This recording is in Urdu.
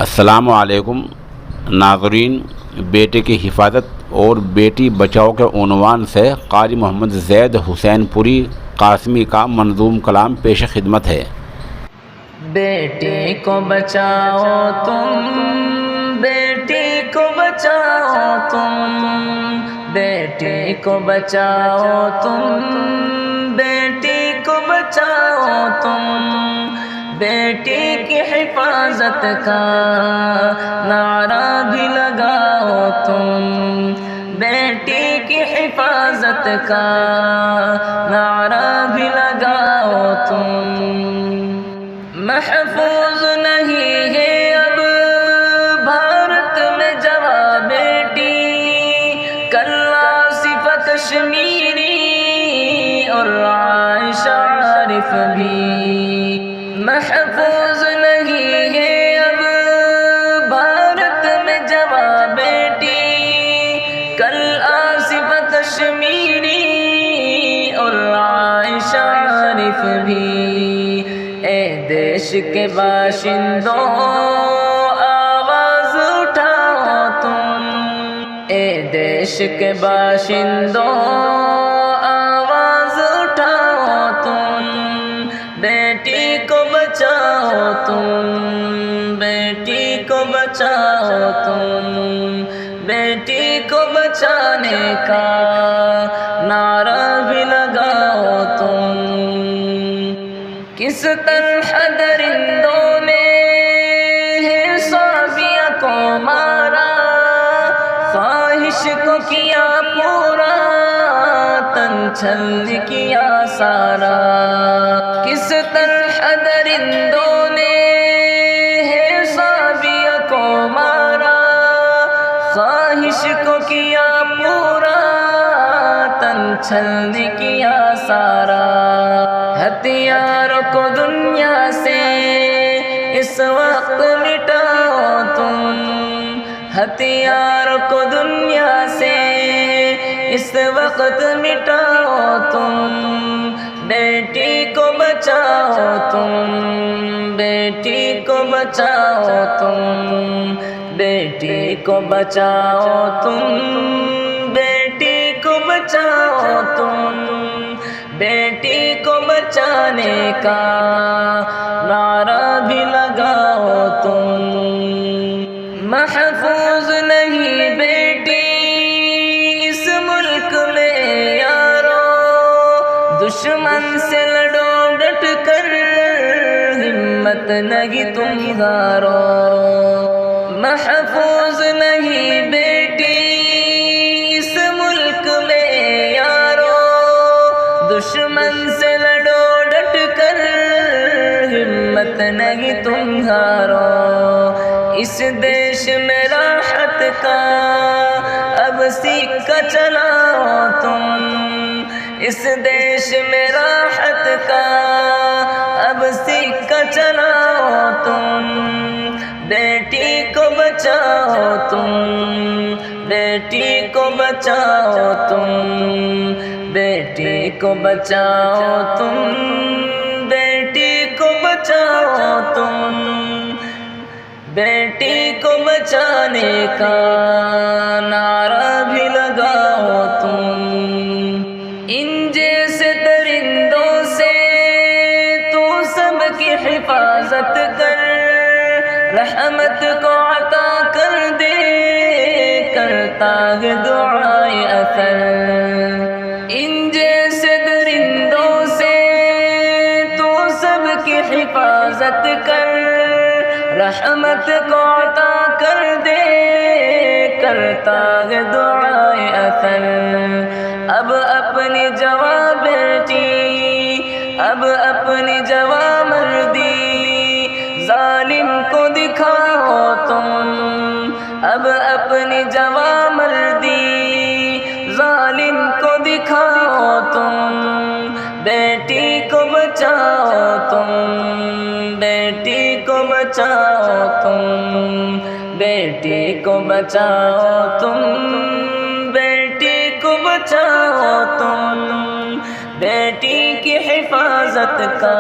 السلام علیکم ناظرین، بیٹے کی حفاظت اور بیٹی بچاؤ کے عنوان سے قاری محمد زید حسین پوری قاسمی کا منظوم کلام پیش خدمت ہے۔ بیٹی کو بچاؤ تم، بیٹی کو بچاؤ تم، بیٹی کو بچاؤ تم، بیٹی کو بچاؤ تم، بیٹی کی حفاظت کا نعرہ بھی لگاؤ تم، بیٹی کی حفاظت کا نعرہ بھی لگاؤ تم۔ محفوظ نہیں ہے اب بھارت میں جواں بیٹی، کل آصفہ کشمیری اور عائشہ عارف بھی۔ محفوظ نہیں ہے اب بھارت میں جواں بیٹی، کل آصفہ کشمیری اور عائشہ عارف بھی۔ اے دیش کے باشندوں آواز اٹھاؤ تم، اے دیش کے باشندوں آواز اٹھاؤ تم، بیٹی کو بچاؤ تم، بیٹی کو بچاؤ تم، بیٹی کو بچانے کا نعرہ بھی لگاؤ تم۔ کس طرح درندوں نے ہے صابیہ کو مارا، خواہش کو کیا پورا، تن چھل کیا سارا۔ کس طرح درندوں نے ہے صابیہ کو مارا، خواہش کو کیا پورا، تن چھل کیا سارا۔ ہتھیاروں کو دنیا سے اس وقت مٹاؤ تم، ہتھیاروں کو دنیا سے اس وقت مٹاؤ تم، بیٹی کو بچاؤ تم، بیٹی کو بچاؤ تم، بیٹی کو بچاؤ تم، بیٹی کو بچاؤ تم، بیٹی کو بچانے کا نعرہ بھی لگاؤ تم۔ محفوظ نہیں بیٹی اس ملک میں یارو، دشمن سے لڑو ڈٹ کر، ہمت نہیں تم ہارو۔ محفوظ نہیں بیٹی اس ملک میں یارو، دشمن سے لڑو ڈٹ کر، ہمت نہیں تم ہارو۔ اس دیش میں راحت کا اب سکہ چلاؤ تم، اس دیش میں راحت کا اب سکہ چلاؤ تم، بیٹی کو بچاؤ تم، بیٹی کو بچاؤ تم، بیٹی کو بچاؤ تم، بیٹی کو بچاؤ تم، بیٹی کو بچانے کا نعرہ بھی لگاؤ تم۔ ان جیسے درندوں سے تو سب کی حفاظت کر، رحمت کو عطا کر دے، کرتا ہے دعائے اثر۔ ان جیسے درندوں سے تو سب کی حفاظت کر، رحمت کو عطا کر دے، کرتا ہے دعائے اثر۔ اب اپنی جواں بیٹی، اب اپنی جواں مردی، ظالم کو دکھاؤ تم، اب اپنی جواں مردی، ظالم کو دکھاؤ تم، بیٹی کو بچاؤ تم، بیٹی کو بچاؤ تم، بیٹی کو بچاؤ تم، بیٹی کو بچاؤ تم، بیٹی کی حفاظت کا